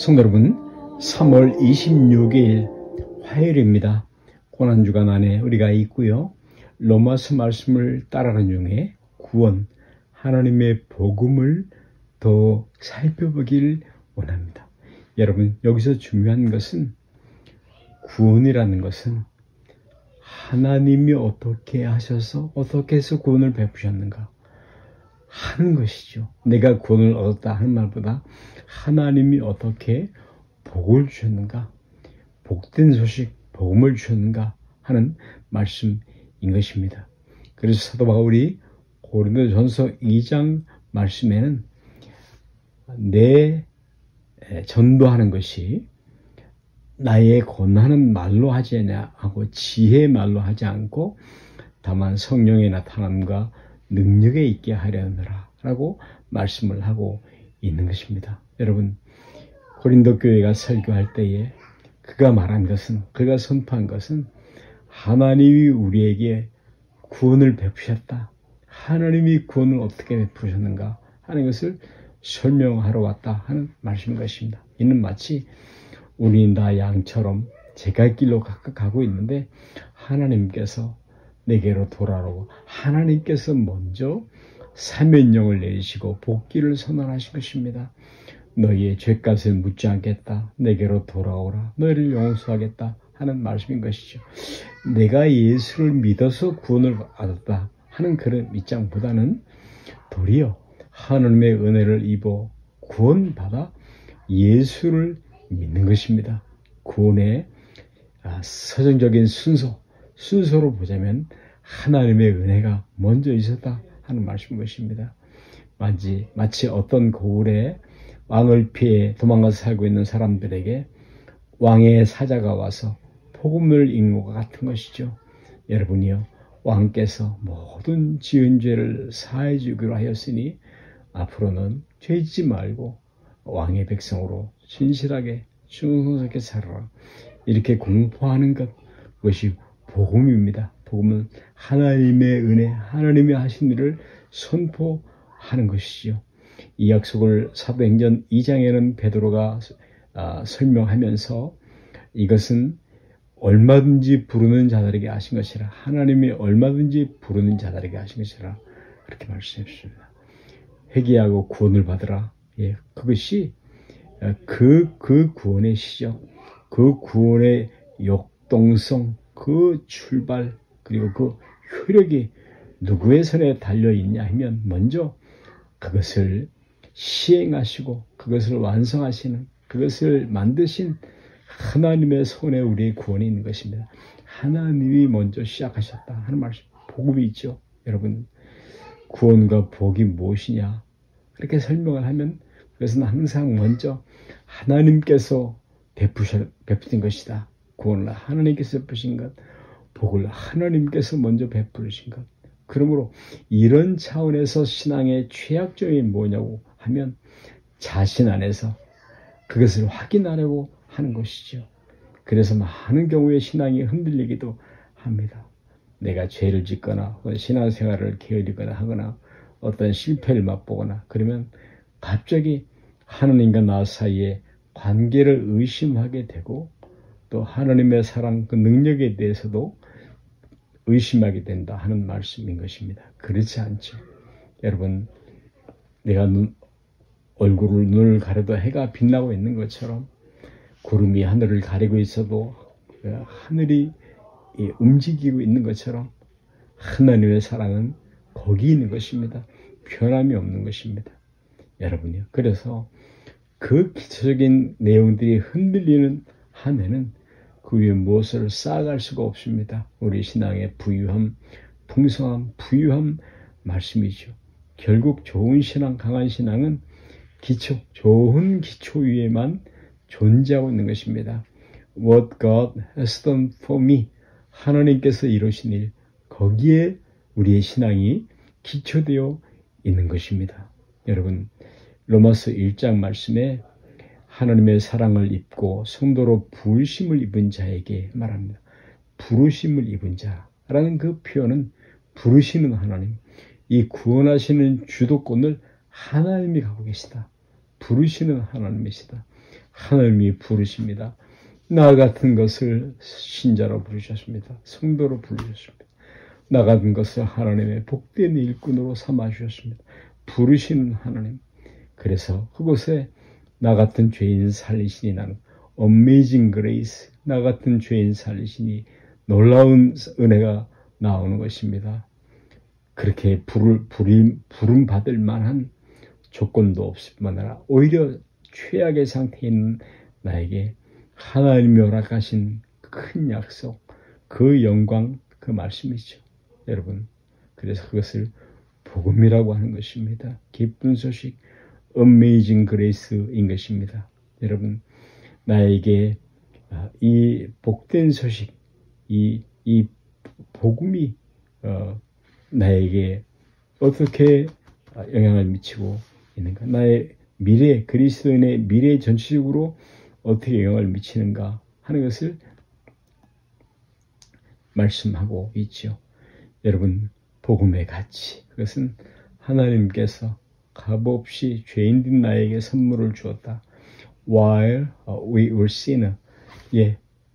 성도 여러분, 3월 26일 화요일입니다. 고난주간 안에 우리가 있고요. 로마서 말씀을 따라가는 중에 구원, 하나님의 복음을 더 살펴보길 원합니다. 여러분, 여기서 중요한 것은 구원이라는 것은 하나님이 어떻게 하셔서 어떻게 해서 구원을 베푸셨는가 하는 것이죠. 내가 구원을 얻었다 하는 말보다 하나님이 어떻게 복을 주셨는가, 복된 소식, 복음을 주셨는가 하는 말씀인 것입니다. 그래서 사도 바울이 고린도전서 2장 말씀에는 내 전도하는 것이 나의 권하는 말로 하지 않고 지혜의 말로 하지 않고 다만 성령의 나타남과 능력에 있게 하려느라 라고 말씀을 하고 있는 것입니다. 여러분, 고린도 교회가 설교할 때에 그가 말한 것은, 그가 선포한 것은 하나님이 우리에게 구원을 베푸셨다, 하나님이 구원을 어떻게 베푸셨는가 하는 것을 설명하러 왔다 하는 말씀인 것입니다. 이는 마치 우리 다 양처럼 제갈 길로 각각 가고 있는데 하나님께서 내게로 돌아오고 하나님께서 먼저 사면령을 내리시고 복귀를 선언하신 것입니다. 너희의 죄값을 묻지 않겠다, 내게로 돌아오라, 너희를 용서하겠다 하는 말씀인 것이죠. 내가 예수를 믿어서 구원을 얻었다 하는 그런 입장보다는 도리어 하나님의 은혜를 입어 구원받아 예수를 믿는 것입니다. 구원의 서정적인 순서로 보자면 하나님의 은혜가 먼저 있었다 하는 말씀인 것입니다. 마치 어떤 고을에 왕을 피해 도망가서 살고 있는 사람들에게 왕의 사자가 와서 복음을 읽는 것과 같은 것이죠. 여러분이요, 왕께서 모든 지은 죄를 사해 주기로 하였으니 앞으로는 죄짓지 말고 왕의 백성으로 진실하게 충성스럽게 살아라, 이렇게 공포하는 것, 그것이 복음입니다. 복음은 하나님의 은혜, 하나님이 하신 일을 선포하는 것이죠. 이 약속을 사도행전 2장에는 베드로가 설명하면서 이것은 얼마든지 부르는 자들에게 하신 것이라, 하나님이 얼마든지 부르는 자들에게 하신 것이라 그렇게 말씀했습니다. 회개하고 구원을 받으라. 예, 그것이 그 구원의 시작, 그 구원의 역동성, 그 출발, 그리고 그 효력이 누구의 손에 달려있냐 하면 먼저 그것을 시행하시고 그것을 완성하시는, 그것을 만드신 하나님의 손에 우리의 구원이 있는 것입니다. 하나님이 먼저 시작하셨다 하는 말씀, 복음이 있죠. 여러분, 구원과 복이 무엇이냐 그렇게 설명을 하면 그것은 항상 먼저 하나님께서 베푸신 것이다. 구원을 하나님께서 베푸신 것, 복을 하나님께서 먼저 베푸신 것. 그러므로 이런 차원에서 신앙의 최악점이 뭐냐고 하면 자신 안에서 그것을 확인하려고 하는 것이죠. 그래서 많은 경우에 신앙이 흔들리기도 합니다. 내가 죄를 짓거나 신앙생활을 게으르거나 하거나 어떤 실패를 맛보거나 그러면 갑자기 하나님과 나 사이에 관계를 의심하게 되고 또 하나님의 사랑, 그 능력에 대해서도 의심하게 된다 하는 말씀인 것입니다. 그렇지 않죠. 여러분, 내가 눈을 가려도 해가 빛나고 있는 것처럼 구름이 하늘을 가리고 있어도 하늘이 움직이고 있는 것처럼 하나님의 사랑은 거기 있는 것입니다. 변함이 없는 것입니다. 여러분이요. 그래서 그 기초적인 내용들이 흔들리는 한에는 그 위에 무엇을 쌓아갈 수가 없습니다. 우리 신앙의 부유함, 풍성함, 부유함 말씀이죠. 결국 좋은 신앙, 강한 신앙은 좋은 기초 위에만 존재하고 있는 것입니다. What God has done for me, 하나님께서 이루신 일, 거기에 우리의 신앙이 기초되어 있는 것입니다. 여러분, 로마서 1장 말씀에 하나님의 사랑을 입고 성도로 부르심을 입은 자에게 말합니다. 부르심을 입은 자라는 그 표현은 부르시는 하나님, 이 구원하시는 주도권을 하나님이 갖고 계시다. 부르시는 하나님이시다. 하나님이 부르십니다. 나 같은 것을 신자로 부르셨습니다. 성도로 부르셨습니다. 나 같은 것을 하나님의 복된 일꾼으로 삼아주셨습니다. 부르시는 하나님. 그래서 그곳에 나 같은 죄인 살리시니 나는 Amazing Grace, 나 같은 죄인 살리시니 놀라운 은혜가 나오는 것입니다. 그렇게 부름 받을 만한 조건도 없을 뿐만 아니라 오히려 최악의 상태에 있는 나에게 하나님이 허락하신 큰 약속, 그 영광, 그 말씀이죠. 여러분, 그래서 그것을 복음이라고 하는 것입니다. 기쁜 소식, Amazing Grace인 것입니다. 여러분, 나에게 이 복된 소식, 이 복음이 나에게 어떻게 영향을 미치고 있는가? 나의 미래, 그리스도인의 미래 전체적으로 어떻게 영향을 미치는가 하는 것을 말씀하고 있죠. 여러분, 복음의 가치, 그것은 하나님께서 값없이 죄인된 나에게 선물을 주었다. While we were sinner,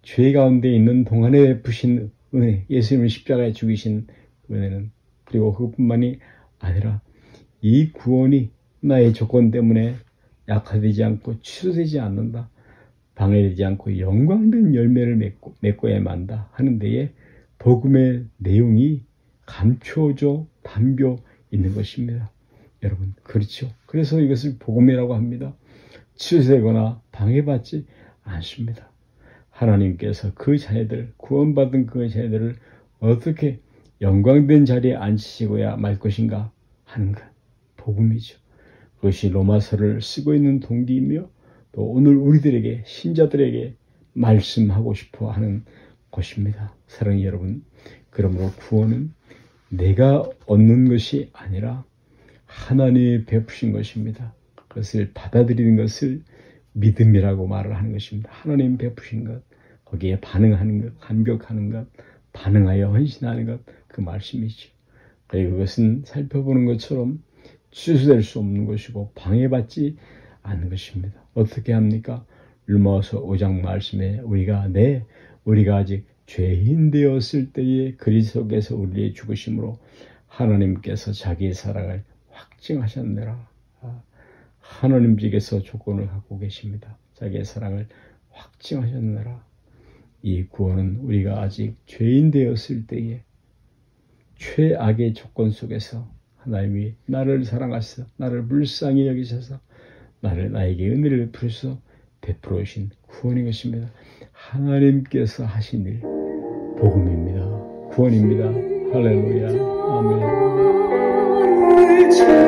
죄 가운데 있는 동안에 베푸신 은혜, 예수님을 십자가에 죽이신 은혜는, 그리고 그뿐만이 아니라 이 구원이 나의 조건 때문에 약화되지 않고 취소되지 않는다. 방해되지 않고 영광된 열매를 맺고야 만다 하는 데에 복음의 내용이 감춰져 담겨 있는 것입니다. 여러분, 그렇죠. 그래서 이것을 복음이라고 합니다. 취소되거나 방해받지 않습니다. 하나님께서 그 자녀들, 구원받은 그 자녀들을 어떻게 영광된 자리에 앉히시고야 말 것인가 하는 것, 복음이죠. 그것이 로마서를 쓰고 있는 동기이며 또 오늘 우리들에게, 신자들에게 말씀하고 싶어 하는 것입니다. 사랑하는 여러분, 그러므로 구원은 내가 얻는 것이 아니라 하나님이 베푸신 것입니다. 그것을 받아들이는 것을 믿음이라고 말을 하는 것입니다. 하나님 베푸신 것, 거기에 반응하는 것, 감격하는 것, 반응하여 헌신하는 것, 그 말씀이죠. 그리고 그것은 살펴보는 것처럼 취소될 수 없는 것이고 방해받지 않는 것입니다. 어떻게 합니까? 로마서 5장 말씀에 우리가 아직 죄인 되었을 때에 그리스도께서 우리의 죽으심으로 하나님께서 자기의 사랑을 확증하셨느라. 하나님께서 조건을 갖고 계십니다. 자기의 사랑을 확증하셨느라. 이 구원은 우리가 아직 죄인 되었을 때에 최악의 조건 속에서 하나님이 나를 사랑하셔서 나를 불쌍히 여기셔서 나에게 은혜를 베풀어서 베풀어 오신 구원인 것입니다. 하나님께서 하신 일, 복음입니다. 구원입니다. 할렐루야. 아멘.